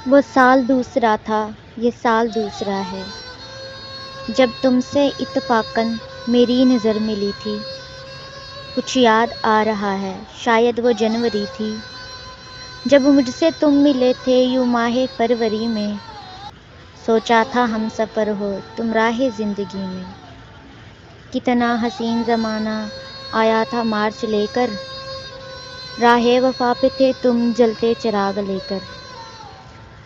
وہ سال دوسرا تھا، یہ سال دوسرا ہے، جب تم سے اتفاقاً میری نظر ملی تھی۔ کچھ یاد آ رہا ہے، شاید وہ جنوری تھی، جب مجھ سے تم ملے تھے یوں ماہ فروری میں۔ سوچا تھا ہم سفر ہو تم راہ زندگی میں۔ کتنا حسین زمانہ آیا تھا مارچ لے کر، راہ وفا پہ تھے تم جلتے چراغ لے کر۔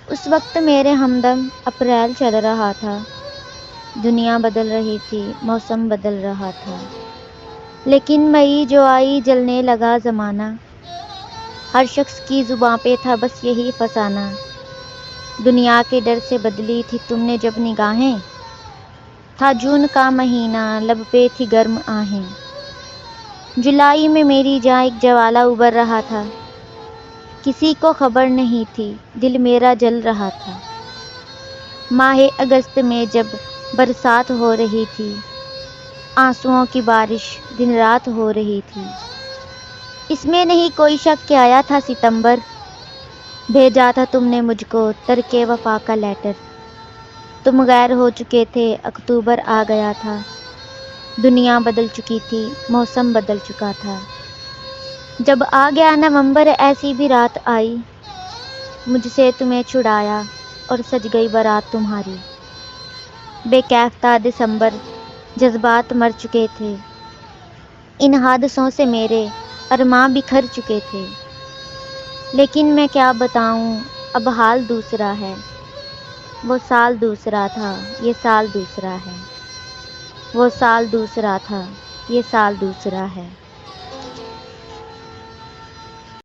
اس وقت میرے ہمدم اپریل چل رہا تھا، دنیا بدل رہی تھی، موسم بدل رہا تھا، لیکن مئی جو آئی جلنے لگا زمانہ۔ ہر شخص کی زباں پہ تھا بس یہی فسانہ، دنیا کے ڈر سے بدلی تھی تم نے جب نگاہیں۔ تھا جون کا مہینہ، لب پہ تھی گرم آہیں، جولائی میں میری جاں ایک جوالا ابھر رہا تھا۔ کسی کو خبر نہیں تھی دل میرا جل رہا تھا۔ ماہ اگست میں جب برسات ہو رہی تھی، آنسوؤں کی بارش دن رات ہو رہی تھی۔ اس میں نہیں کوئی شک کہ آیا تھا ستمبر، بھیجا تھا تم نے مجھ کو ترک وفا کا لیٹر۔ تم غیر ہو چکے تھے، اکتوبر آ گیا تھا، دنیا بدل چکی تھی، موسم بدل چکا تھا۔ جب آ گیا نومبر ایسی بھی رات آئی، مجھ سے تمہیں چھڑایا اور سج گئی بارات تمہاری۔ بے کیف تھا دسمبر، جذبات مر چکے تھے، ان حادثوں سے میرے ارماں بکھر چکے تھے۔ لیکن میں کیا بتاؤں، اب حال دوسرا ہے۔ وہ سال دوسرا تھا، یہ سال دوسرا ہے۔ وہ سال دوسرا تھا، یہ سال دوسرا ہے۔